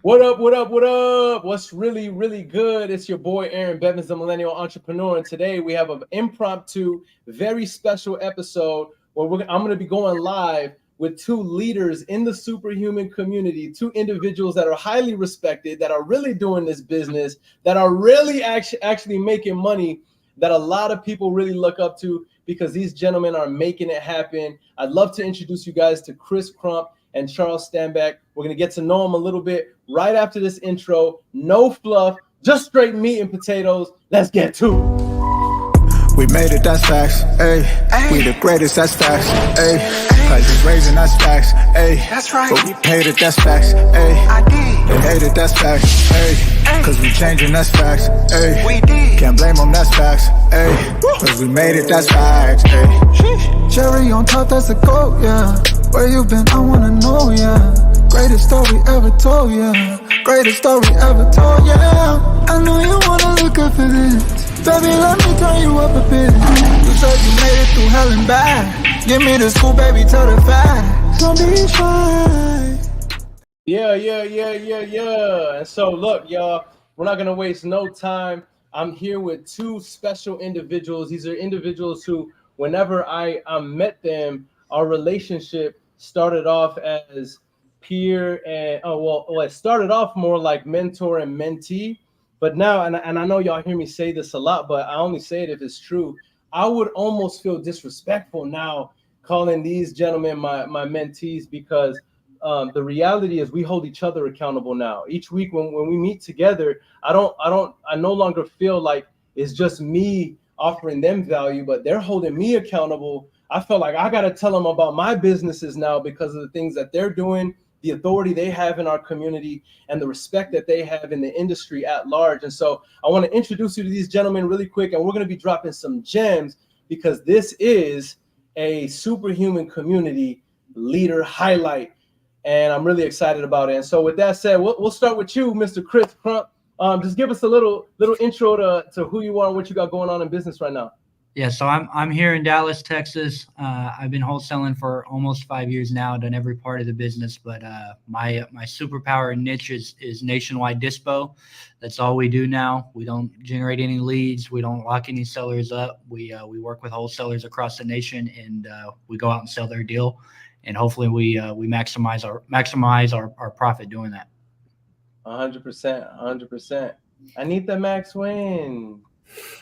What up, what up, what up? What's really, really good? It's your boy Aaron Bevins, the Millennial Entrepreneur. And today we have an impromptu, very special episode where I'm going to be going live with two leaders in the superhuman community, two individuals that are highly respected, that are really doing this business, that are really actually making money, that a lot of people really look up to because these gentlemen are making it happen. I'd love to introduce you guys to Chris Crump and Charles Stanback. We're going to get to know them a little bit right after this intro. No fluff, just straight meat and potatoes. Let's get to it. We made it, that's facts, ayy. We the greatest, that's facts, ayy. Prices raising, that's facts, ayy. That's right. But we paid it, that's facts, ayy. I did. They hate it, that's facts, ayy. Cause we changing, that's facts, ayy. We did. Can't blame them, that's facts, ayy. Cause we made it, that's facts, ayy. Cherry on top, that's a goat, yeah. Where you been, I wanna know, yeah. Greatest story ever told, yeah. Greatest story ever told, yeah. I know you wanna look up for this. Baby, let me turn you up a bit. You said you made it through hell and back. Give me the school, baby, tell the facts. Don't be shy. Yeah. And so look, y'all, we're not gonna waste no time. I'm here with two special individuals. These are individuals who, whenever I met them, our relationship started off as peer and it started off more like mentor and mentee. But now, and I know y'all hear me say this a lot, but I only say it if it's true. I would almost feel disrespectful now calling these gentlemen my mentees because the reality is we hold each other accountable now. Each week when we meet together, I no longer feel like it's just me offering them value, but they're holding me accountable. I feel like I got to tell them about my businesses now because of the things that they're doing, the authority they have in our community, and the respect that they have in the industry at large. And so I want to introduce you to these gentlemen really quick, and we're going to be dropping some gems because this is a superhuman community leader highlight, and I'm really excited about it. And so with that said, we'll start with you, Mr. Chris Crump. Just give us a little intro to who you are and what you got going on in business right now. Yeah, so I'm here in Dallas, Texas. I've been wholesaling for almost 5 years now, done every part of the business, but my superpower and niche is nationwide dispo. That's all we do now. We don't generate any leads. We don't lock any sellers up. We work with wholesalers across the nation, and we go out and sell their deal, and hopefully we maximize our profit doing that. 100%. I need the max win.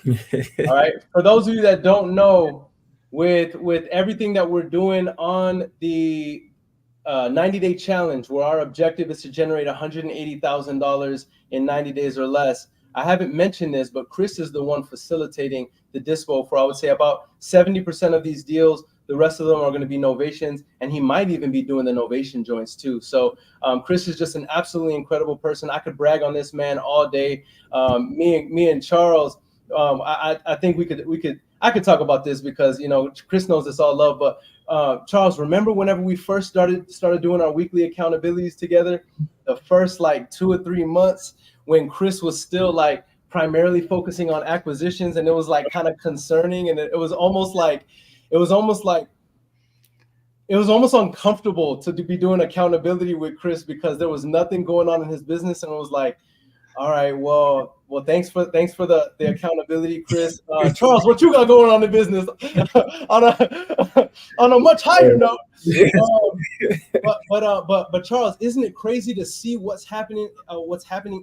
All right. For those of you that don't know, with everything that we're doing on the 90-day challenge, where our objective is to generate $180,000 in 90 days or less, I haven't mentioned this, but Chris is the one facilitating the dispo for, I would say, about 70% of these deals. The rest of them are going to be novations, and he might even be doing the novation joints too. So Chris is just an absolutely incredible person. I could brag on this man all day. Me and Charles, I think I could talk about this because, Chris knows it's all love, but Charles, remember whenever we first started doing our weekly accountabilities together, the first like 2 or 3 months when Chris was still like primarily focusing on acquisitions, and it was like kind of concerning, and it was almost uncomfortable to be doing accountability with Chris because there was nothing going on in his business, and it was like, all right, well, thanks for the accountability, Chris. Charles, what you got going on in business on a much higher note? But Charles, isn't it crazy to see what's happening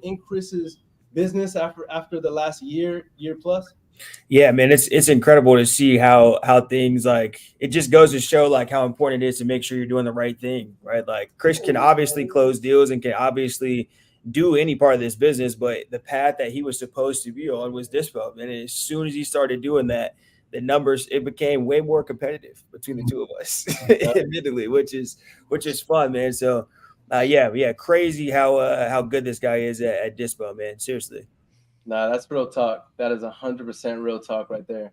in Chris's business after the last year plus? Yeah, man, it's incredible to see how things, like, it just goes to show like how important it is to make sure you're doing the right thing, right? Like Chris can obviously close deals and can obviously do any part of this business, but the path that he was supposed to be on was dispo. And as soon as he started doing that, the numbers, it became way more competitive between the two of us, admittedly, which is fun, man. So yeah, crazy how good this guy is at dispo, man. Seriously. Nah, that's real talk. That is 100% real talk right there.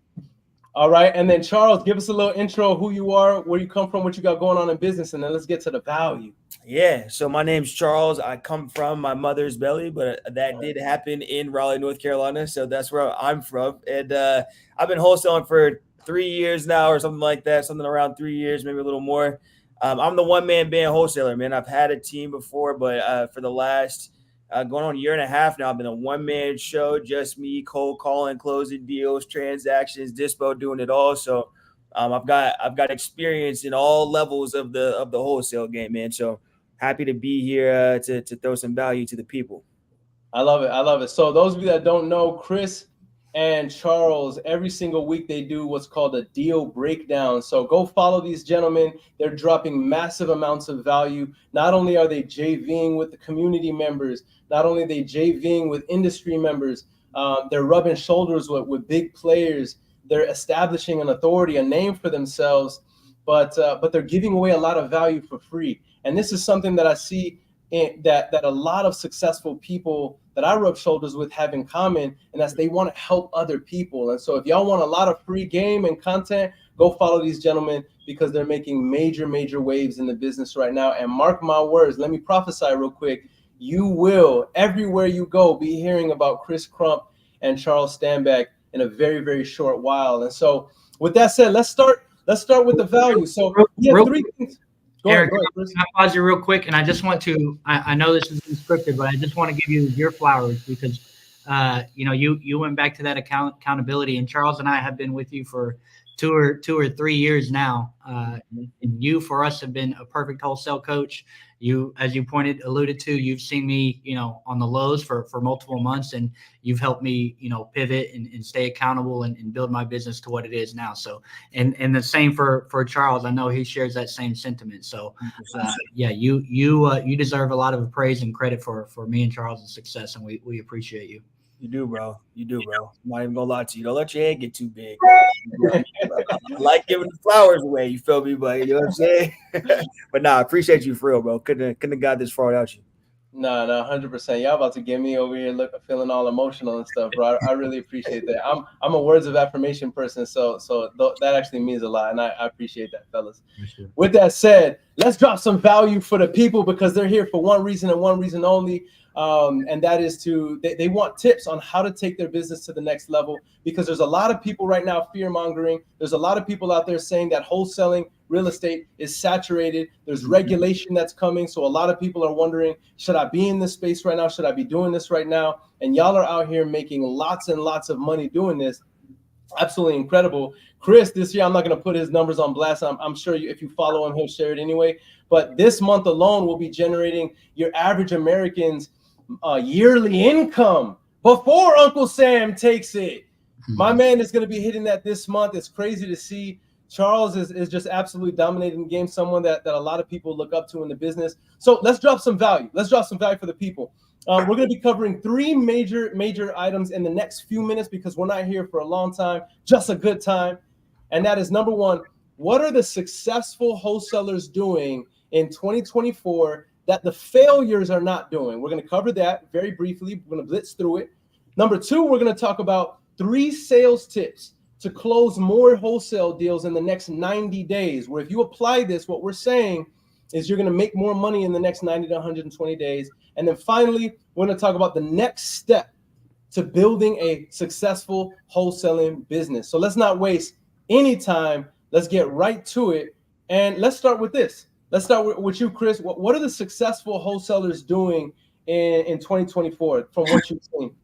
All right, and then Charles, give us a little intro of who you are, where you come from, what you got going on in business, and then let's get to the value. Yeah, so my name's Charles. I come from my mother's belly, but that did happen in Raleigh, North Carolina, so that's where I'm from. And I've been wholesaling for 3 years now or something like that, something around 3 years, maybe a little more. I'm the one-man band wholesaler, man. I've had a team before, but for the last going on a year and a half now, I've been a one-man show, just me, cold calling, closing deals, transactions, dispo, doing it all. So I've got experience in all levels of the wholesale game, man. So happy to be here to throw some value to the people. I love it. I love it. So those of you that don't know, Chris and Charles, every single week they do what's called a deal breakdown. So go follow these gentlemen. They're dropping massive amounts of value. Not only are they JVing with the community members, not only are they JVing with industry members, they're rubbing shoulders with big players. They're establishing an authority, a name for themselves, but they're giving away a lot of value for free. And this is something that I see that a lot of successful people that I rub shoulders with have in common, and that's they want to help other people. And so if y'all want a lot of free game and content, go follow these gentlemen because they're making major waves in the business right now. And mark my words, let me prophesy real quick. You will, everywhere you go, be hearing about Chris Crump and Charles Stanback in a very short while. And so with that said, let's start with the value. So we have three things. Eric, can I pause you real quick? And I just want to, I know this is unscripted, but I just want to give you your flowers because, you went back to that accountability, and Charles and I have been with you for two or 3 years now. And you, for us, have been a perfect wholesale coach. You, as you alluded to, you've seen me, on the lows for multiple months, and you've helped me, pivot and stay accountable and build my business to what it is now. So, and the same for Charles. I know he shares that same sentiment. So, you deserve a lot of praise and credit for me and Charles' success, and we appreciate you. You do, bro. I'm not even gonna lie to you. Don't let your head get too big. I like giving the flowers away. You feel me, but you know what I'm saying? But nah, I appreciate you for real, bro. Couldn't have got this far without you. No, 100%. Y'all about to get me over here feeling all emotional and stuff, bro. I really appreciate that. I'm a words of affirmation person, so that actually means a lot, and I appreciate that, fellas. Sure. With that said, let's drop some value for the people because they're here for one reason and one reason only. And that is they want tips on how to take their business to the next level, because there's a lot of people right now fear mongering. There's a lot of people out there saying that wholesaling real estate is saturated. There's regulation that's coming. So a lot of people are wondering, should I be in this space right now? Should I be doing this right now? And y'all are out here making lots and lots of money doing this. Absolutely incredible. Chris, this year, I'm not going to put his numbers on blast. I'm sure if you follow him, he'll share it anyway. But this month alone, we'll be generating your average American's yearly income before Uncle Sam takes it. My man is going to be hitting that this month. It's crazy to see. Charles is just absolutely dominating the game, someone that a lot of people look up to in the business. So let's drop some value. Let's drop some value for the people. We're going to be covering three major items in the next few minutes because we're not here for a long time, just a good time. And that is, number one, what are the successful wholesalers doing in 2024 that the failures are not doing? We're going to cover that very briefly. We're going to blitz through it. Number two, we're going to talk about 3 sales tips to close more wholesale deals in the next 90 days, where if you apply this, what we're saying is you're going to make more money in the next 90 to 120 days. And then finally, we're going to talk about the next step to building a successful wholesaling business. So let's not waste any time. Let's get right to it. And let's start with this. Let's start with you, Chris. What are the successful wholesalers doing in 2024 from what you've seen?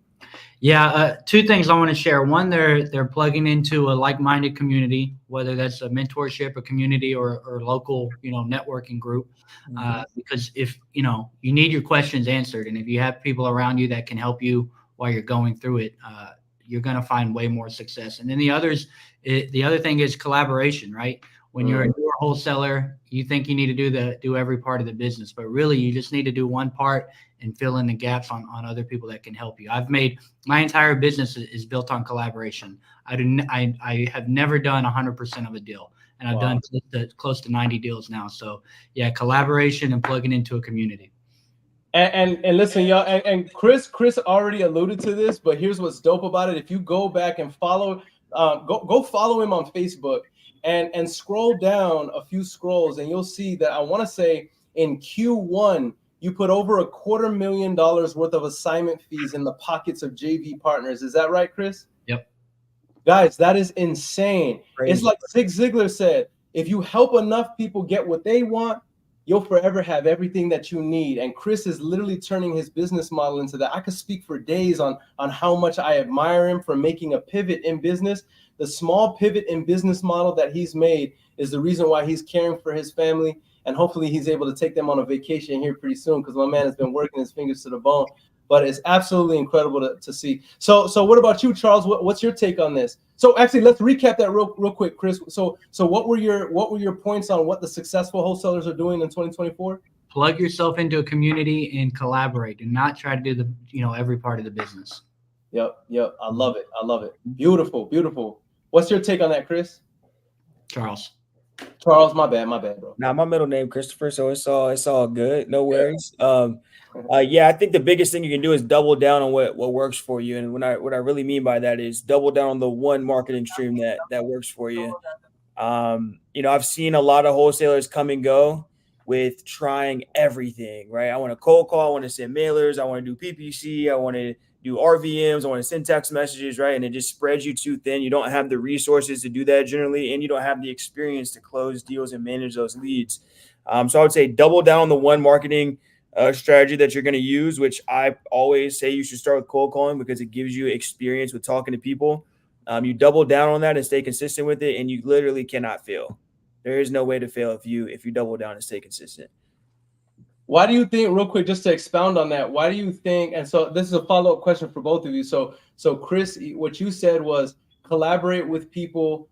Yeah, 2 things I want to share. One, they're plugging into a like-minded community, whether that's a mentorship, a community, or local, networking group. Because if you need your questions answered, and if you have people around you that can help you while you're going through it, you're going to find way more success. And then the other thing is collaboration, right? When you're a newer wholesaler, you think you need to do every part of the business, but really you just need to do one part and fill in the gaps on other people that can help you. I've made my entire business is built on collaboration. I have never done 100% of a deal, and I've done close to 90 deals now. So yeah, collaboration and plugging into a community. And listen, y'all, and Chris already alluded to this, but here's what's dope about it. If you go back and follow, go follow him on Facebook and scroll down a few scrolls, and you'll see that I want to say in Q1, you put over $250,000 worth of assignment fees in the pockets of JV partners. Is that right, Chris? Yep. Guys, that is insane. Crazy. It's like Zig Ziglar said, If you help enough people get what they want, you'll forever have everything that you need. And Chris is literally turning his business model into that. I could speak for days on how much I admire him for making a pivot in business. The small pivot in business model that he's made is the reason why he's caring for his family. And hopefully he's able to take them on a vacation here pretty soon, because my man has been working his fingers to the bone. But it's absolutely incredible to see. So what about you, Charles? What's your take on this? So actually, let's recap that real quick, Chris. So what were your points on what the successful wholesalers are doing in 2024? Plug yourself into a community and collaborate, and not try to do every part of the business. Yep. I love it. Beautiful. What's your take on that, Chris? Charles, my bad, bro. Now my middle name Christopher, so it's all good. No worries. Yeah, I think the biggest thing you can do is double down on what works for you. And what I really mean by that is double down on the one marketing stream that works for you. I've seen a lot of wholesalers come and go with trying everything, right? I want to cold call, I want to send mailers, I want to do PPC, I want to do RVMs, I want to send text messages, right? And it just spreads you too thin. You don't have the resources to do that generally, and you don't have the experience to close deals and manage those leads. So I would say double down on the one marketing strategy that you're going to use, which I always say you should start with cold calling, because it gives you experience with talking to people. You double down on that and stay consistent with it, and you literally cannot fail. There is no way to fail if you double down and stay consistent. Why do you think, real quick, just to expound on that, why do you think, and so this is a follow-up question for both of you. So Chris, what you said was collaborate with people,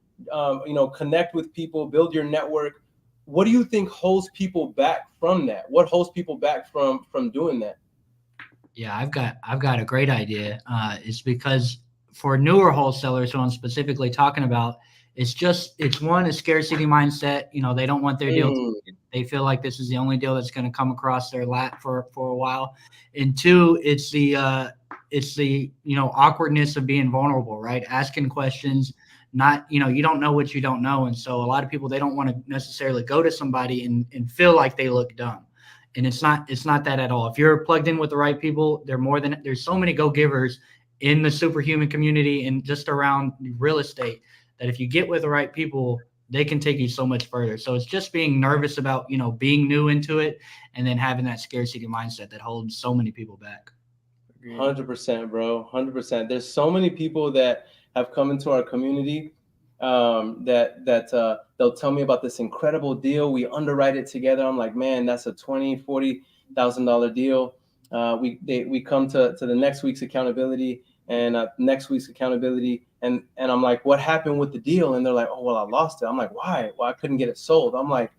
connect with people, build your network. What do you think holds people back from that? What holds people back from doing that? Yeah, I've got a great idea. It's because for newer wholesalers, who I'm specifically talking about, it's a scarcity mindset. They don't want their deal. They feel like this is the only deal that's going to come across their lap for a while. And two, it's the awkwardness of being vulnerable, right? Asking questions, you don't know what you don't know. And so a lot of people, they don't want to necessarily go to somebody and feel like they look dumb. And it's not that at all. If you're plugged in with the right people, there's so many go-givers in the superhuman community and just around real estate, that if you get with the right people, they can take you so much further. So it's just being nervous about, being new into it, and then having that scarcity mindset that holds so many people back. 100%, bro. 100%. There's so many people that have come into our community that they'll tell me about this incredible deal. We underwrite it together. I'm like, man, that's a $20,000-$40,000 deal. We come to the next week's accountability and next week's accountability. And I'm like, what happened with the deal? And they're like, oh, well, I lost it. I'm like, why? Well, I couldn't get it sold. I'm like,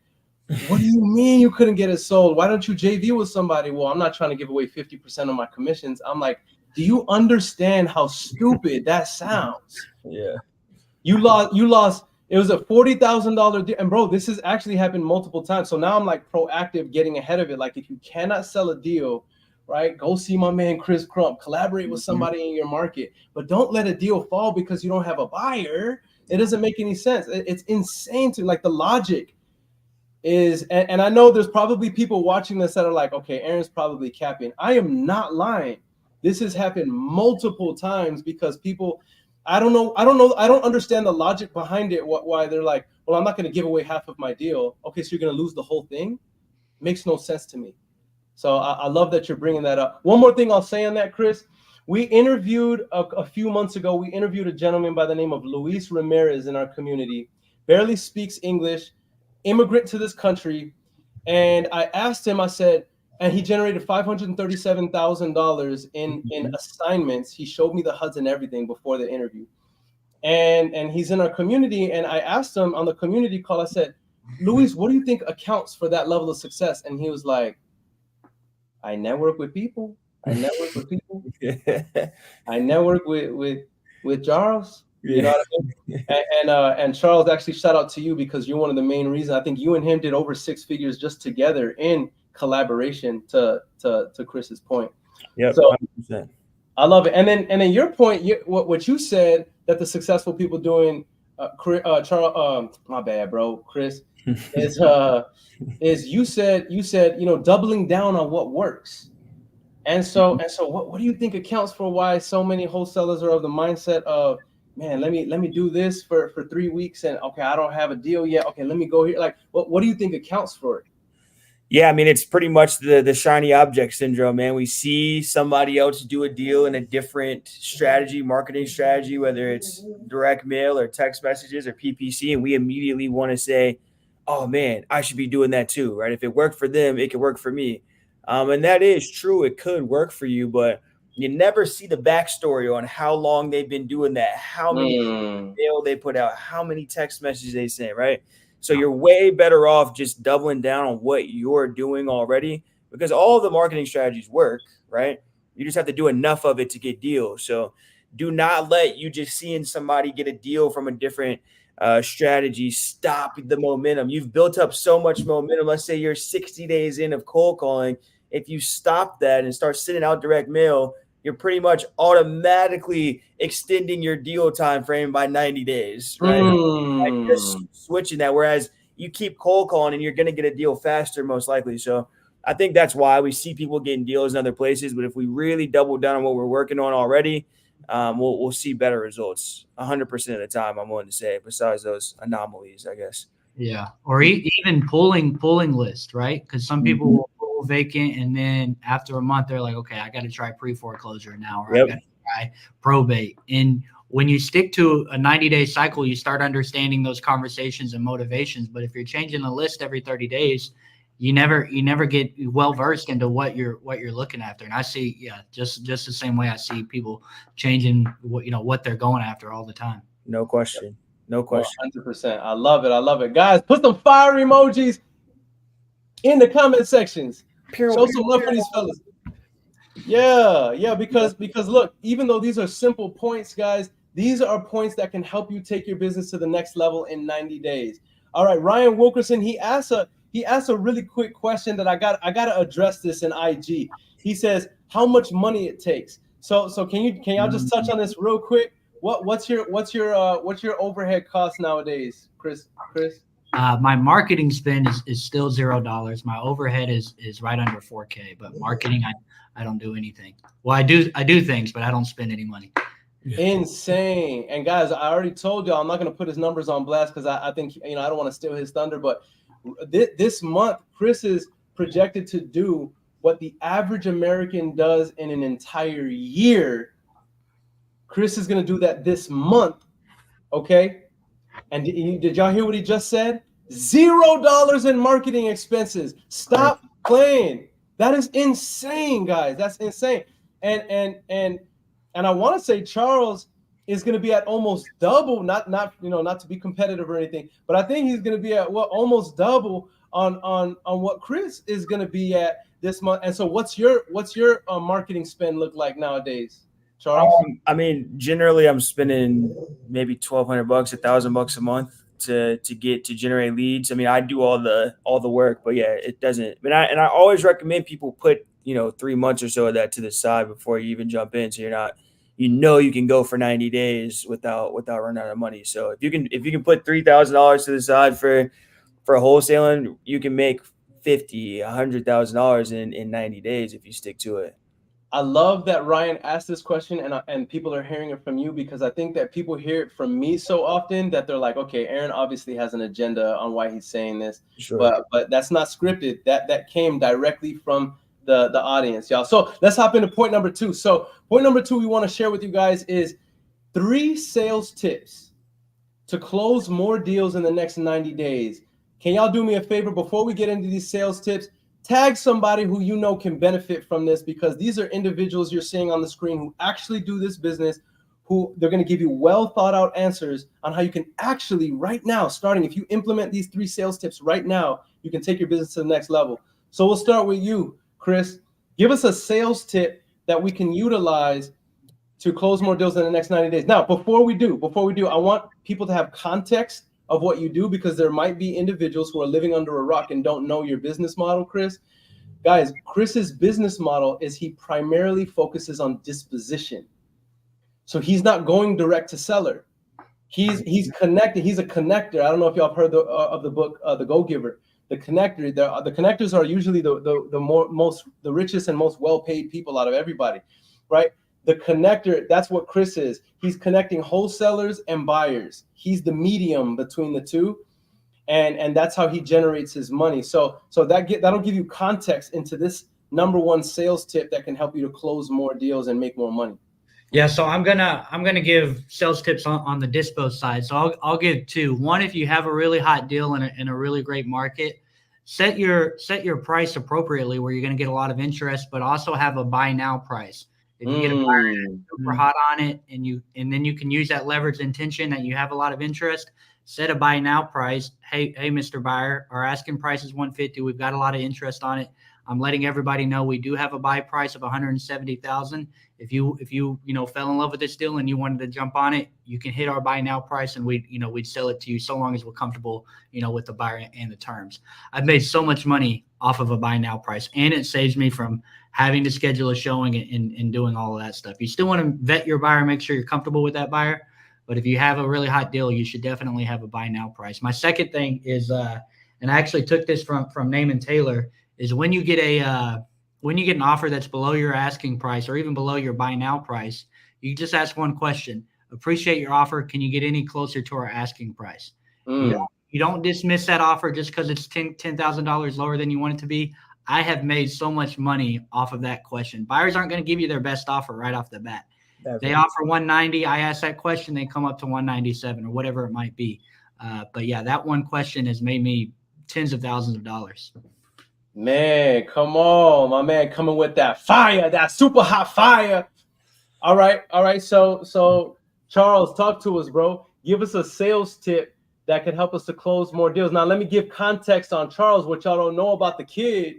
what do you mean you couldn't get it sold? Why don't you JV with somebody? Well, I'm not trying to give away 50% of my commissions. I'm like, do you understand how stupid that sounds? Yeah. You lost. It was a $40,000 deal. And bro, this has actually happened multiple times. So now I'm like proactive, getting ahead of it. Like, if you cannot sell a deal, right, go see my man Chris Crump, collaborate with somebody in your market, but don't let a deal fall because you don't have a buyer. It doesn't make any sense. It's insane to, like, the logic is, and I know there's probably people watching this that are like, okay, Aaron's probably capping. I am not lying. This has happened multiple times because people, I don't understand the logic behind it. Why they're like, well, I'm not going to give away half of my deal. Okay, so you're going to lose the whole thing? Makes no sense to me. So I love that you're bringing that up. One more thing I'll say on that, Chris. We interviewed a few months ago, we interviewed a gentleman by the name of Luis Ramirez in our community, barely speaks English, immigrant to this country. And I asked him, I said, and he generated $537,000 in assignments. He showed me the HUDs and everything before the interview. And he's in our community. And I asked him on the community call, I said, Luis, what do you think accounts for that level of success? And he was like, I network with people. I network with people. I network with Charles. You know what I mean? And Charles, actually, shout out to you because you're one of the main reasons. I think you and him did over 6 figures just together in collaboration. To Chris's point. Yeah. So 100%. I love it. And then your point, what you said that the successful people doing, Charles, my bad, bro, Chris, is you said doubling down on what works. And so what do you think accounts for why so many wholesalers are of the mindset of man, let me do this for 3 weeks, and okay, I don't have a deal yet. Okay, let me go here. Like, what do you think accounts for it? Yeah, I mean, it's pretty much the shiny object syndrome, man. We see somebody else do a deal in a different strategy, marketing strategy, whether it's direct mail or text messages or PPC, and we immediately want to say, "Oh man, I should be doing that too," right? If it worked for them, it could work for me, and that is true. It could work for you, but you never see the backstory on how long they've been doing that, how many Mm. mail they put out, how many text messages they sent, right? So you're way better off just doubling down on what you're doing already, because all the marketing strategies work, right? You just have to do enough of it to get deals. So do not let you just seeing somebody get a deal from a different strategy stop the momentum. You've built up so much momentum. Let's say you're 60 days in of cold calling. If you stop that and start sending out direct mail, you're pretty much automatically extending your deal time frame by 90 days, right? Like just Mm. switching that. Whereas you keep cold calling and you're going to get a deal faster, most likely. So I think that's why we see people getting deals in other places. But if we really double down on what we're working on already, we'll see better results 100% of the time. I'm willing to say, besides those anomalies, I guess. Yeah, or even pulling list, right? Because some people will pull vacant, and then after a month, they're like, okay, I got to try pre-foreclosure now, or I Yep. got to try probate. And when you stick to a 90-day cycle, you start understanding those conversations and motivations. But if you're changing the list every 30 days, you never get well versed into what you're looking after. And I see, yeah, just the same way I see people changing what they're going after all the time. No question. No question. 100%. I love it. I love it. Guys, put some fire emojis in the comment sections. Show some love for these fellas. Yeah, because look, even though these are simple points, guys, these are points that can help you take your business to the next level in 90 days. All right, Ryan Wilkerson, he asked a really quick question that I gotta address this in IG. He says how much money it takes. So can y'all just touch on this real quick? What's your overhead cost nowadays, Chris? My marketing spend is still $0. My overhead is right under 4K, but marketing, I don't do anything. Well, I do things, but I don't spend any money. Insane. And guys, I already told y'all I'm not going to put his numbers on blast because I think I don't want to steal his thunder, but this month Chris is projected to do what the average American does in an entire year. Chris is going to do that this month. Okay. And did y'all hear what he just said? $0 in marketing expenses. Stop playing. That is insane, guys. That's insane. And I want to say Charles is going to be at almost double, not to be competitive or anything, but I think he's going to be at almost double on what Chris is going to be at this month. And so what's your marketing spend look like nowadays, Charles? I mean, generally I'm spending maybe $1,200, $1,000 a month to generate leads. I mean, I do all the work, but yeah, it doesn't. I always recommend people put 3 months or so of that to the side before you even jump in, so you're not, you can go for 90 days without running out of money. So if you can put $3,000 to the side for wholesaling, you can make $50,000, $100,000 in 90 days if you stick to it. I love that Ryan asked this question and people are hearing it from you, because I think that people hear it from me so often that they're like, okay, Aaron obviously has an agenda on why he's saying this, sure. but that's not scripted. That came directly from the audience, y'all. So let's hop into point number 2. So point number 2 we want to share with you guys is 3 sales tips to close more deals in the next 90 days. Can y'all do me a favor before we get into these sales tips? Tag somebody who can benefit from this, because these are individuals you're seeing on the screen who actually do this business, who they're going to give you well thought out answers on how you can actually right now, starting if you implement these 3 sales tips right now, you can take your business to the next level. So we'll start with you, Chris. Give us a sales tip that we can utilize to close more deals in the next 90 days. Now, before we do, I want people to have context of what you do, because there might be individuals who are living under a rock and don't know your business model, Chris. Guys, Chris's business model is he primarily focuses on disposition. So he's not going direct to seller. He's connected. He's a connector. I don't know if y'all have heard of the book, The Go-Giver. The connector. The connectors are usually the richest and most well-paid people out of everybody, right? the connector, that's what Chris is. He's connecting wholesalers and buyers. He's the medium between the two. And that's how he generates his money. So that'll give you context into this number one sales tip that can help you to close more deals and make more money. Yeah, so I'm gonna give sales tips on the dispo side. So I'll give two. One, if you have a really hot deal in a really great market, set your price appropriately where you're gonna get a lot of interest, but also have a buy now price. If you get a buyer that's super hot on it, and then you can use that leverage intention that you have a lot of interest, set a buy now price. Hey, Mr. Buyer, our asking price is 150. We've got a lot of interest on it. I'm letting everybody know we do have a buy price of 170,000. If you fell in love with this deal and you wanted to jump on it, you can hit our buy now price and we'd sell it to you so long as we're comfortable, with the buyer and the terms. I've made so much money off of a buy now price, and it saves me from having to schedule a showing and doing all of that stuff. You still want to vet your buyer, make sure you're comfortable with that buyer. But if you have a really hot deal, you should definitely have a buy now price. My second thing is, and I actually took this from Naaman Taylor, is when you get an offer that's below your asking price or even below your buy now price, you just ask one question: appreciate your offer. Can you get any closer to our asking price? You don't dismiss that offer just because it's $10,000 lower than you want it to be. I have made so much money off of that question. Buyers aren't going to give you their best offer right off the bat. They offer 190. I ask that question, they come up to 197 or whatever it might be. But yeah, that one question has made me tens of thousands of dollars. Man, come on, my man, coming with that fire, that super hot fire. All right. So Charles, talk to us, bro. Give us a sales tip that can help us to close more deals. Now, let me give context on Charles. What y'all don't know about the kid.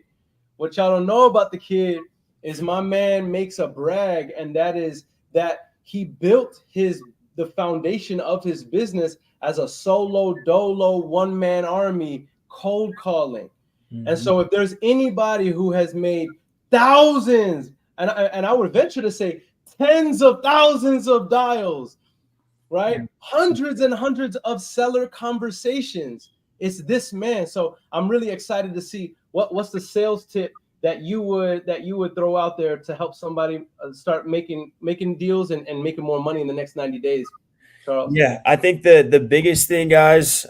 What y'all don't know about the kid is my man makes a brag, and that is that he built the foundation of his business as a solo dolo one-man army cold calling. Mm-hmm. And so if there's anybody who has made thousands, and I would venture to say tens of thousands of dials, right? Yeah. Hundreds and hundreds of seller conversations, it's this man. So I'm really excited to see what's the sales tip that you would throw out there to help somebody start making deals and making more money in the next 90 days. Charles? Yeah, I think the biggest thing, guys,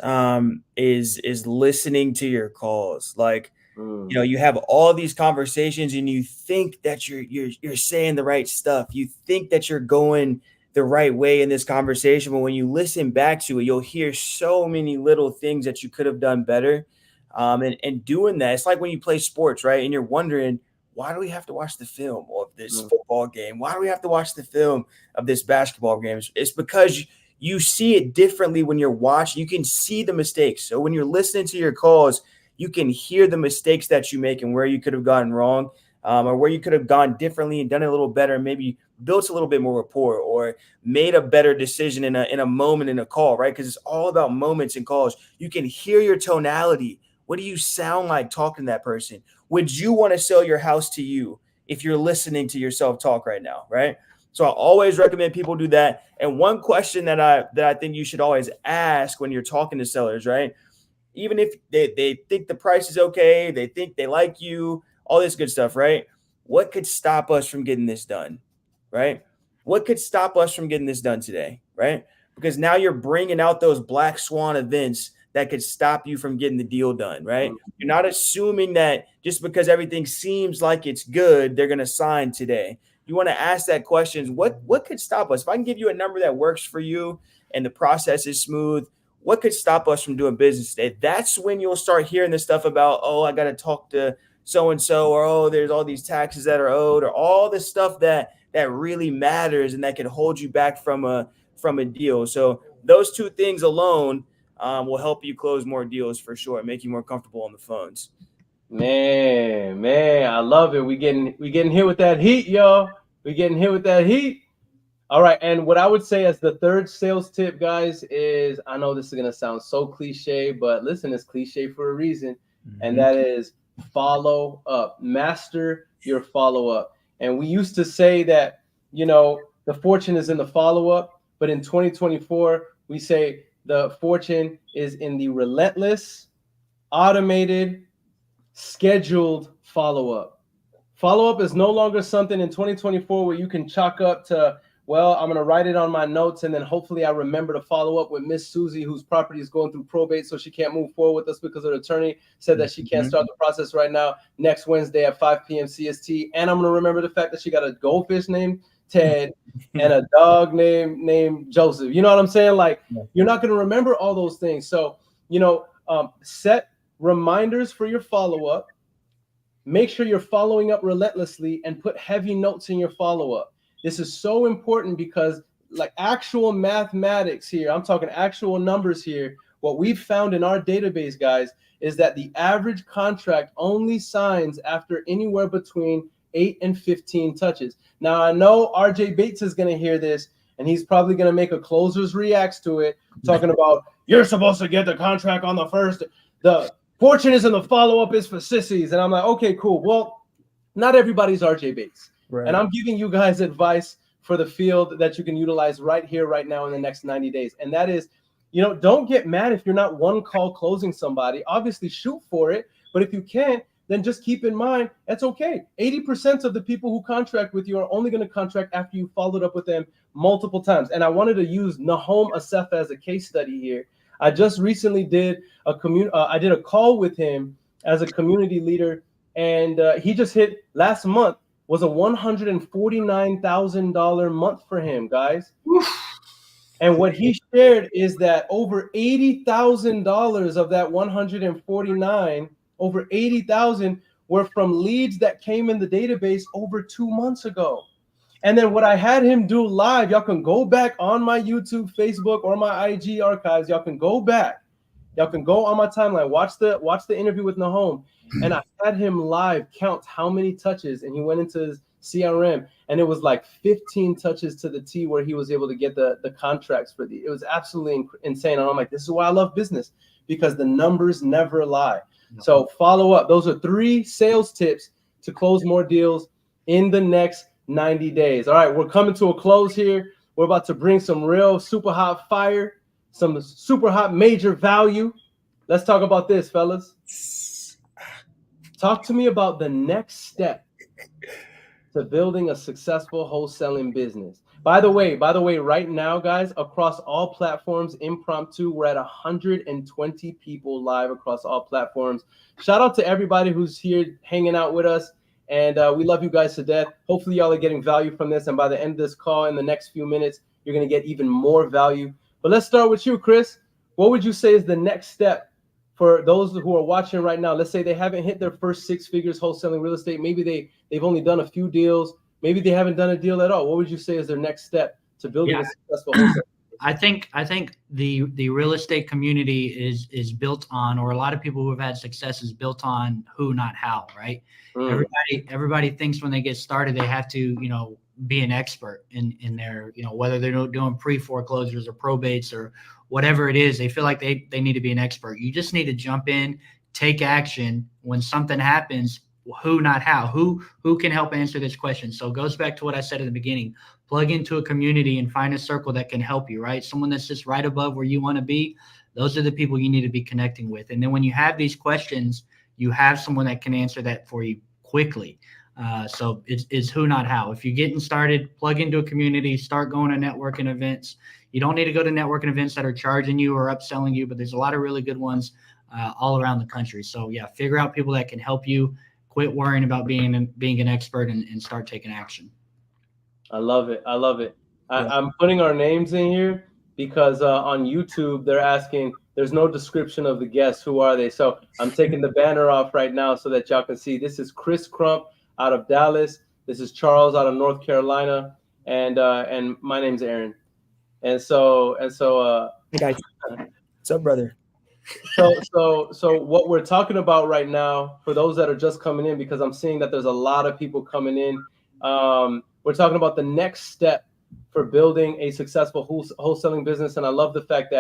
is listening to your calls. Like, you have all these conversations and you think that you're saying the right stuff. You think that you're going the right way in this conversation, but when you listen back to it, you'll hear so many little things that you could have done better. And doing that, it's like when you play sports, right? And you're wondering, why do we have to watch the film of this football game? Why do we have to watch the film of this basketball game? It's because you see it differently when you're watching. You can see the mistakes. So when you're listening to your calls, you can hear the mistakes that you make and where you could have gotten wrong, or where you could have gone differently and done it a little better, and maybe built a little bit more rapport or made a better decision in a moment in a call, right? Because it's all about moments in calls. You can hear your tonality. What do you sound like talking to that person? Would you want to sell your house to you if you're listening to yourself talk right now, right? So I always recommend people do that. And one question that I think you should always ask when you're talking to sellers, right? Even if they think the price is okay, they think they like you, all this good stuff, right? What could stop us from getting this done, right? What could stop us from getting this done today, right? Because now you're bringing out those black swan events that could stop you from getting the deal done, right? You're not assuming that just because everything seems like it's good, they're going to sign today. You want to ask that question, what could stop us? If I can give you a number that works for you and the process is smooth, what could stop us from doing business today? That's when you'll start hearing this stuff about, oh, I got to talk to so-and-so, or, oh, there's all these taxes that are owed, or all this stuff that really matters and that can hold you back from a deal. So those two things alone will help you close more deals for sure, make you more comfortable on the phones. Man, I love it. We getting hit with that heat, y'all. We getting hit with that heat. All right, and what I would say as the third sales tip, guys, is, I know this is gonna sound so cliche, but listen, it's cliche for a reason, and that is follow up. Master your follow up. And we used to say that, the fortune is in the follow up, but in 2024, we say the fortune is in the relentless, automated, scheduled follow-up. Follow-up is no longer something in 2024 where you can chalk up to, well, I'm going to write it on my notes, and then hopefully I remember to follow up with Miss Susie, whose property is going through probate, so she can't move forward with us because her attorney said that she can't start the process right now next Wednesday at 5 p.m. CST. And I'm going to remember the fact that she got a goldfish named Ted and a dog named Joseph. You know what I'm saying? Like, you're not going to remember all those things. So, set reminders for your follow-up. Make sure you're following up relentlessly and put heavy notes in your follow-up. This is so important because, like, actual mathematics here, I'm talking actual numbers here. What we've found in our database, guys, is that the average contract only signs after anywhere between 8 and 15 touches. Now, I know RJ Bates is going to hear this, and he's probably going to make a closers reacts to it, talking about, you're supposed to get the contract on the first. The fortune is in the follow-up is for sissies. And I'm like, okay, cool. Well, not everybody's RJ Bates. Right. And I'm giving you guys advice for the field that you can utilize right here, right now in the next 90 days. And that is, don't get mad if you're not one call closing somebody. Obviously, shoot for it. But if you can't, then just keep in mind, that's okay. 80% of the people who contract with you are only going to contract after you followed up with them multiple times. And I wanted to use Nahom Asef as a case study here. I just recently did a call with him as a community leader, and he just hit last month was a $149,000 month for him, guys. And what he shared is that over $80,000 of that 149, over 80,000 were from leads that came in the database over 2 months ago. And then what I had him do live, y'all can go back on my YouTube, Facebook, or my IG archives. Y'all can go back. Y'all can go on my timeline, watch the interview with Nahom. And I had him live count how many touches, and he went into his CRM, and it was like 15 touches to the T where he was able to get the contracts for it was absolutely insane. And I'm like, this is why I love business, because the numbers never lie. No. So follow up. Those are 3 sales tips to close more deals in the next 90 days. All right, we're coming to a close here. We're about to bring some real super hot fire, some super hot major value. Let's talk about this, fellas. Talk to me about the next step to building a successful wholesaling business. By the way, right now, guys, across all platforms, impromptu, we're at 120 people live across all platforms. Shout out to everybody who's here hanging out with us. And we love you guys to death. Hopefully y'all are getting value from this. And by the end of this call, in the next few minutes, you're going to get even more value. But let's start with you, Chris. What would you say is the next step for those who are watching right now? Let's say they haven't hit their first 6 figures wholesaling real estate. Maybe they've only done a few deals. Maybe they haven't done a deal at all. What would you say is their next step to building a successful wholesaling? I think the real estate community is built on, or a lot of people who have had success is built on who, not how, right? Everybody thinks when they get started they have to, be an expert in their, whether they're doing pre-foreclosures or probates or whatever it is, they feel like they need to be an expert. You just need to jump in, take action when something happens. Who, not how. Who can help answer this question? So it goes back to what I said at the beginning. Plug into a community and find a circle that can help you, right? Someone that's just right above where you want to be. Those are the people you need to be connecting with. And then when you have these questions, you have someone that can answer that for you quickly. So it's who, not how. If you're getting started, plug into a community, start going to networking events. You don't need to go to networking events that are charging you or upselling you, but there's a lot of really good ones all around the country. So yeah, figure out people that can help you. Quit worrying about being an expert and start taking action. I love it. I'm putting our names in here because on YouTube, they're asking, there's no description of the guests. Who are they? So I'm taking the banner off right now so that y'all can see. This is Chris Crump out of Dallas. This is Charles out of North Carolina. And my name's Aaron. And so hey, what's up, brother? So what we're talking about right now, for those that are just coming in, because I'm seeing that there's a lot of people coming in, we're talking about the next step for building a successful wholesaling business. And I love the fact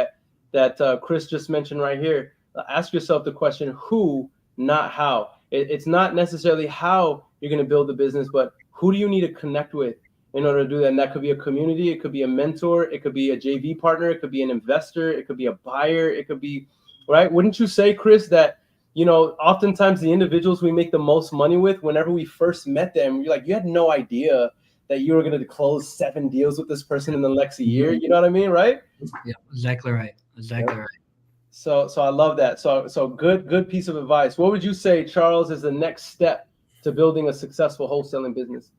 that Chris just mentioned right here. Ask yourself the question, who, not how. It's not necessarily how you're going to build the business, but who do you need to connect with in order to do that? And that could be a community, it could be a mentor, it could be a JV partner, it could be an investor, it could be a buyer, it could be, right? Wouldn't you say, Chris, that you know, oftentimes the individuals we make the most money with, whenever we first met them, you're like, you had no idea that you were going to close 7 deals with this person in the next year. You know what I mean? Right? Yeah, exactly right. Exactly right. So I love that. So good piece of advice. What would you say, Charles, is the next step to building a successful wholesaling business?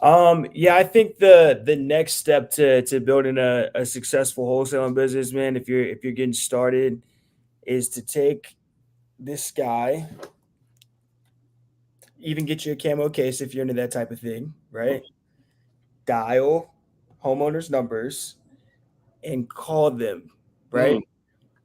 Yeah, I think the next step to building a successful wholesaling business, man, if you're getting started, is to take this guy, even get you a camo case if you're into that type of thing, right? Dial homeowners' numbers and call them, right?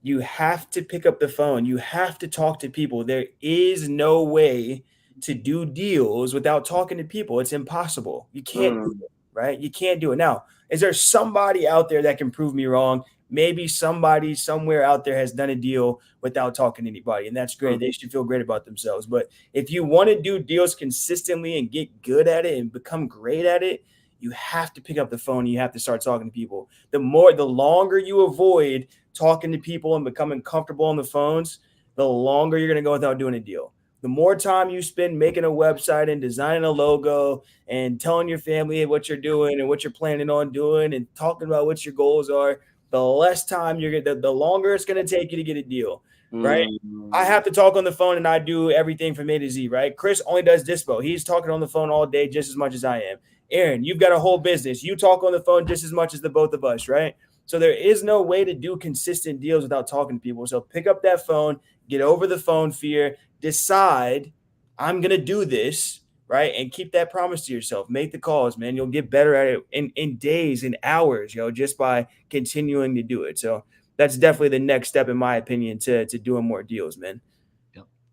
You have to pick up the phone. You have to talk to people. There is no way to do deals without talking to people. It's impossible. You can't do it, right? You can't do it. Now, is there somebody out there that can prove me wrong? Maybe somebody somewhere out there has done a deal without talking to anybody, and that's great. They should feel great about themselves. But if you want to do deals consistently and get good at it and become great at it, you have to pick up the phone and you have to start talking to people. The longer you avoid talking to people and becoming comfortable on the phones, the longer you're going to go without doing a deal. The more time you spend making a website and designing a logo and telling your family what you're doing and what you're planning on doing and talking about what your goals are, the less time you're going to, the longer it's going to take you to get a deal, right? I have to talk on the phone and I do everything from A to Z, right? Chris only does dispo. He's talking on the phone all day just as much as I am. Aaron, you've got a whole business. You talk on the phone just as much as the both of us, right? So there is no way to do consistent deals without talking to people. So pick up that phone, get over the phone fear, decide I'm going to do this, right? And keep that promise to yourself. Make the calls, man. You'll get better at it in days and hours, just by continuing to do it. So that's definitely the next step, in my opinion, to doing more deals, man.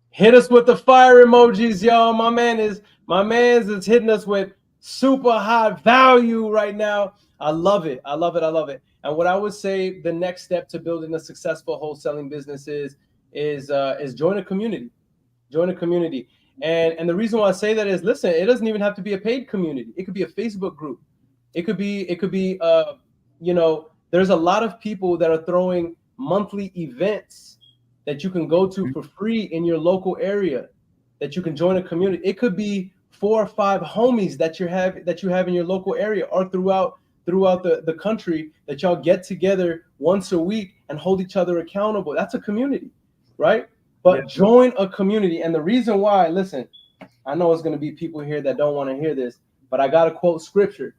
Hit us with the fire emojis, y'all. My man's is hitting us with super high value right now. I love it. I love it. I love it. And what I would say the next step to building a successful wholesaling business is join a community. Join a community. And the reason why I say that is, listen, it doesn't even have to be a paid community. It could be a Facebook group. It could be there's a lot of people that are throwing monthly events that you can go to for free in your local area, that you can join a community. It could be 4 or 5 homies that you have in your local area or throughout the country, that y'all get together once a week and hold each other accountable. That's a community, right? But join a community. And the reason why, listen, I know it's going to be people here that don't want to hear this, but I got to quote scripture.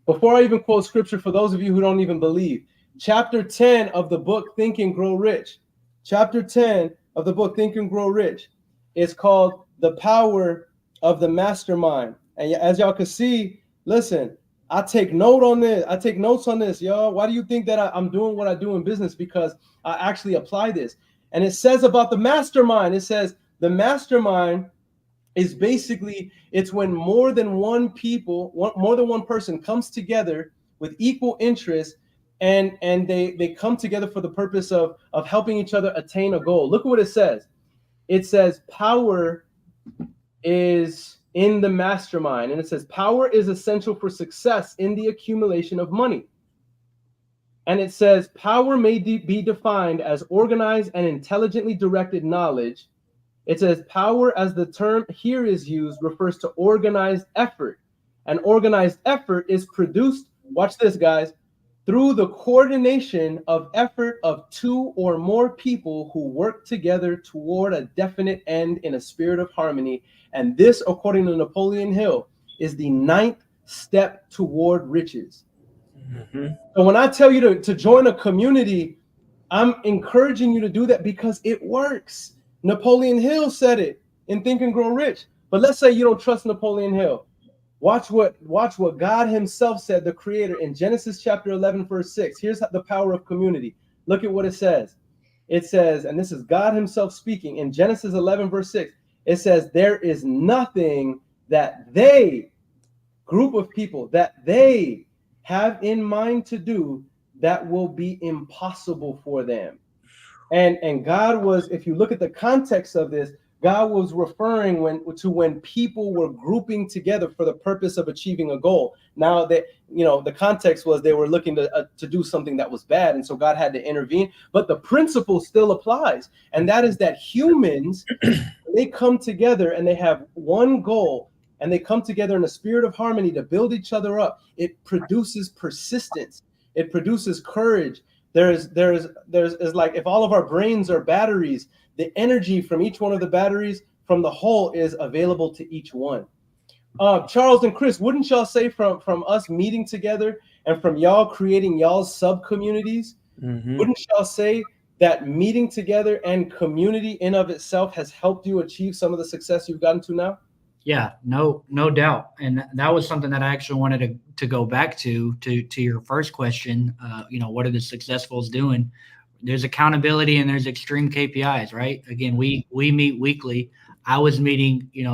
Before I even quote scripture, for those of you who don't even believe, Chapter 10 of the book Think and Grow Rich. Chapter 10 of the book Think and Grow Rich is called The Power of the Mastermind. And as y'all can see, listen, I take notes on this, y'all. Why do you think that I'm doing what I do in business? Because I actually apply this. And it says about the mastermind, it says the mastermind is basically, it's when more than one person comes together with equal interest, and they come together for the purpose of helping each other attain a goal. Look at what it says. It says power is in the mastermind. And it says power is essential for success in the accumulation of money. And it says power may be defined as organized and intelligently directed knowledge. It says power, as the term here is used, refers to organized effort. And organized effort is produced, watch this, guys, through the coordination of effort of 2 or more people who work together toward a definite end in a spirit of harmony. And this, according to Napoleon Hill, is the 9th step toward riches. So when I tell you to join a community, I'm encouraging you to do that because it works. Napoleon Hill said it in Think and Grow Rich. But let's say you don't trust Napoleon Hill. Watch what God himself said, the creator, in Genesis chapter 11, verse 6. Here's the power of community. Look at what it says. It says, and this is God himself speaking in Genesis 11, verse 6. It says, there is nothing that group of people, that they have in mind to do that will be impossible for them. And God was, if you look at the context of this, God was referring when people were grouping together for the purpose of achieving a goal. Now that, the context was they were looking to do something that was bad, and so God had to intervene. But the principle still applies, and that is that humans, they come together and they have one goal, and they come together in a spirit of harmony to build each other up. It produces persistence. It produces courage. There's like, if all of our brains are batteries, the energy from each one of the batteries from the whole is available to each one. Charles and Chris, wouldn't y'all say from us meeting together and from y'all creating y'all's sub communities, wouldn't y'all say that meeting together and community in of itself has helped you achieve some of the success you've gotten to now? Yeah, no doubt. And that was something that I actually wanted to go back to your first question. What are the successfuls doing? There's accountability and there's extreme KPIs, right? Again, we meet weekly. I was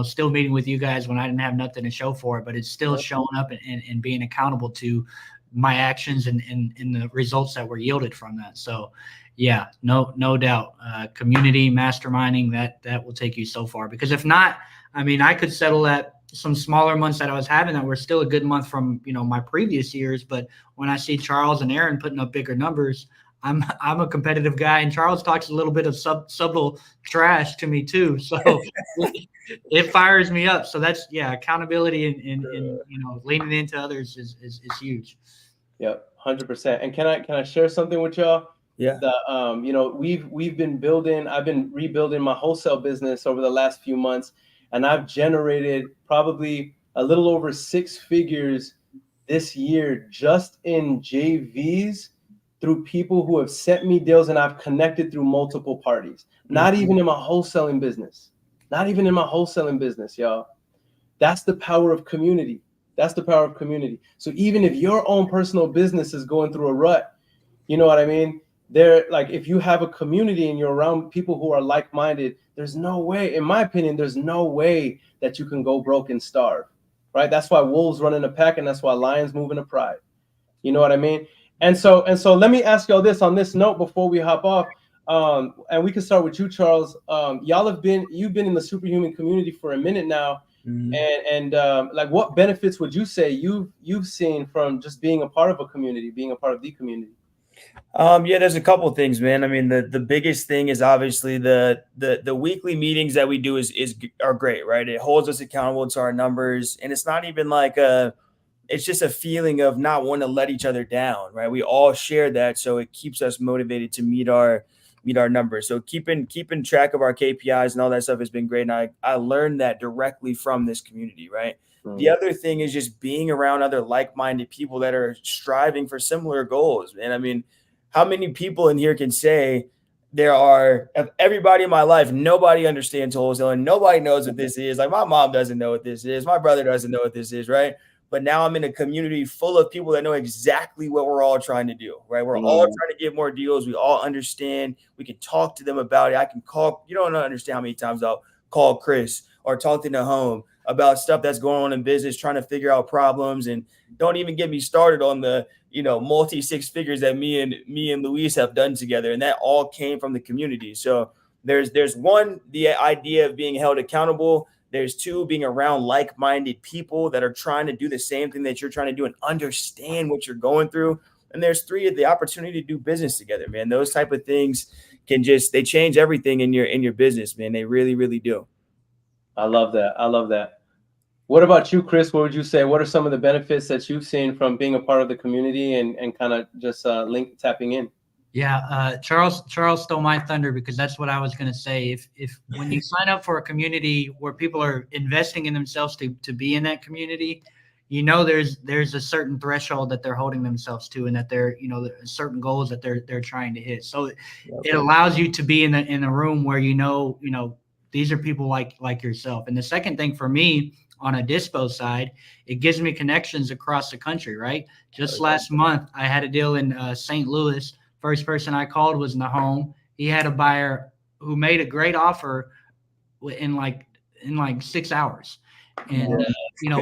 still meeting with you guys when I didn't have nothing to show for it, but it's still showing up and being accountable to my actions and the results that were yielded from that. So yeah, no doubt. Community masterminding, that will take you so far, because if not, I mean, I could settle at some smaller months that I was having that were still a good month from, my previous years. But when I see Charles and Aaron putting up bigger numbers, I'm a competitive guy, and Charles talks a little bit of subtle trash to me too. So it fires me up. So that's, accountability and leaning into others is huge. Yep, 100%. And can I share something with y'all? Yeah. We've been building. I've been rebuilding my wholesale business over the last few months, and I've generated probably a little over 6 figures this year just in JVs through people who have sent me deals, and I've connected through multiple parties. Not even in my wholesaling business. Not even in my wholesaling business, y'all. That's the power of community. That's the power of community. So even if your own personal business is going through a rut, you know what I mean? If you have a community and you're around people who are like-minded, there's no way, in my opinion, there's no way that you can go broke and starve, right? That's why wolves run in a pack, and that's why lions move in a pride. You know what I mean? And so let me ask y'all this on this note before we hop off. And we can start with you, Charles. You've been in the superhuman community for a minute now. And what benefits would you say you've seen from just being a part of a community, being a part of the community? There's a couple of things, man. I mean, the biggest thing is obviously the weekly meetings that we do are great, right? It holds us accountable to our numbers, and it's not even it's just a feeling of not wanting to let each other down, right? We all share that, so it keeps us motivated to meet our numbers. So keeping track of our KPIs and all that stuff has been great, and I learned that directly from this community, right? The other thing is just being around other like-minded people that are striving for similar goals. And I mean, how many people in here can say of everybody in my life, nobody understands wholesaling, nobody knows what this is. Like, my mom doesn't know what this is, my brother doesn't know what this is, right? But now I'm in a community full of people that know exactly what we're all trying to do, right? We're all trying to get more deals. We all understand. We can talk to them about it. I can call. You don't understand how many times I'll call Chris or talk to Nahome about stuff that's going on in business, trying to figure out problems. And don't even get me started on the, multi 6 figures that me and Luis have done together. And that all came from the community. So there's one, the idea of being held accountable. There's 2, being around like-minded people that are trying to do the same thing that you're trying to do and understand what you're going through. And there's 3, the opportunity to do business together, man. Those type of things they change everything in your business, man. They really, really do. I love that. What about you, Chris? What would you say? What are some of the benefits that you've seen from being a part of the community and kind of just tapping in? Yeah, Charles stole my thunder, because that's what I was going to say. If when you sign up for a community where people are investing in themselves to be in that community, there's a certain threshold that they're holding themselves to, and that they're certain goals that they're trying to hit. So it allows you to be in a room where these are people like yourself. And the second thing for me, on a dispo side, it gives me connections across the country, right? Just last month, I had a deal in St. Louis. First person I called was Nahome. He had a buyer who made a great offer in 6 hours. And,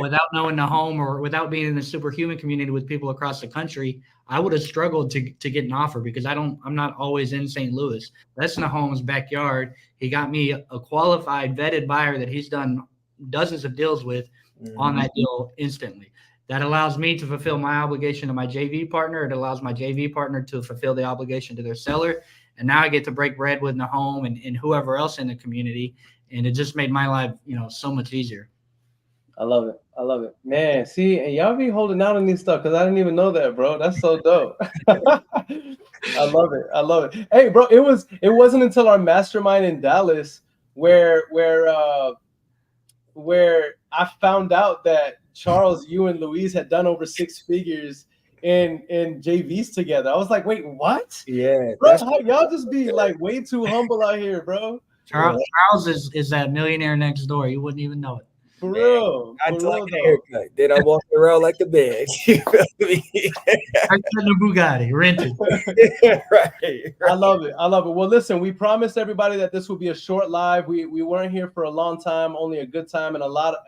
without knowing the home or without being in the superhuman community with people across the country, I would have struggled to get an offer because I'm not always in St. Louis. That's Nahome's backyard. He got me a qualified, vetted buyer that he's done dozens of deals with on that deal instantly. That allows me to fulfill my obligation to my JV partner. It allows my JV partner to fulfill the obligation to their seller. And now I get to break bread with Nahome and whoever else in the community. And it just made my life, so much easier. I love it, man. See, and y'all be holding out on these stuff because I didn't even know that, bro. That's so dope. I love it. Hey, bro, it wasn't until our mastermind in Dallas where I found out that Charles, you and Louise had done over 6 figures in JVs together. I was like, wait, what? Yeah, bro, y'all just be like way too humble out here, bro. Charles is that millionaire next door. You wouldn't even know it. For real. I like a haircut. Then I'm walking around like a man. You feel me? I'm in a Bugatti, rented. Right. I love it. Well, listen, we promised everybody that this would be a short live. We weren't here for a long time, only a good time and a lot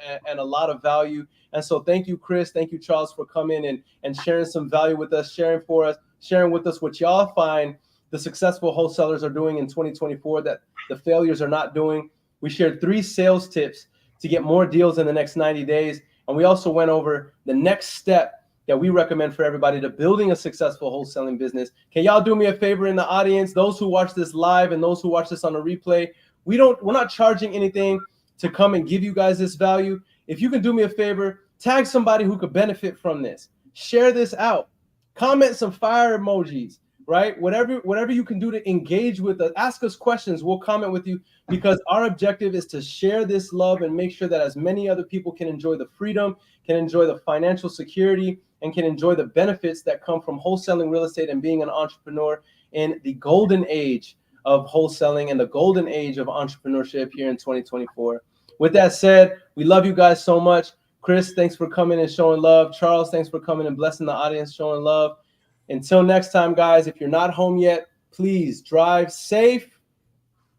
of value. And so thank you, Chris. Thank you, Charles, for coming and sharing some value with us, sharing with us what y'all find the successful wholesalers are doing in 2024 that the failures are not doing. We shared 3 sales tips to get more deals in the next 90 days. And we also went over the next step that we recommend for everybody to building a successful wholesaling business. Can y'all do me a favor in the audience, those who watch this live and those who watch this on a replay? We're not charging anything to come and give you guys this value. If you can do me a favor, tag somebody who could benefit from this. Share this out. Comment some fire emojis, right? Whatever you can do to engage with us, ask us questions. We'll comment with you because our objective is to share this love and make sure that as many other people can enjoy the freedom, can enjoy the financial security, and can enjoy the benefits that come from wholesaling real estate and being an entrepreneur in the golden age of wholesaling and the golden age of entrepreneurship here in 2024. With that said, we love you guys so much. Chris, thanks for coming and showing love. Charles, thanks for coming and blessing the audience, showing love. Until next time, guys, if you're not home yet, please drive safe.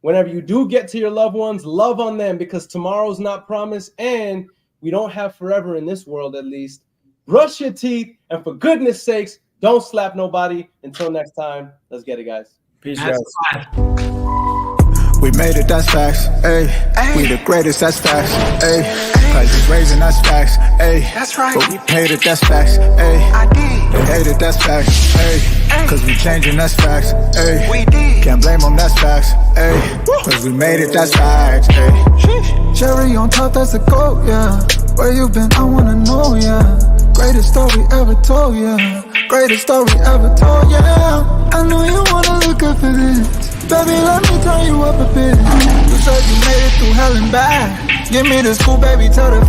Whenever you do get to your loved ones, love on them because tomorrow's not promised and we don't have forever in this world, at least. Brush your teeth and for goodness sakes, don't slap nobody. Until next time, let's get it, guys. Peace out. We made it, that's facts, ayy. We the greatest, that's facts, ayy. Prices raising, that's facts, ayy. That's right. But we paid it, that's facts, ayy. They hate it, that's facts, ayy. Cause we changing, that's facts, ayy. We did. Can't blame them, that's facts, ayy. Cause we made it, that's facts, ayy. Cherry on top, that's a goat, yeah. Where you been, I wanna know, yeah. Greatest story ever told, yeah. Greatest story ever told, yeah. I know you wanna look up for this. Baby, let me turn you up a bit. You said you made it through hell and back. Give me the scoop, baby, tell the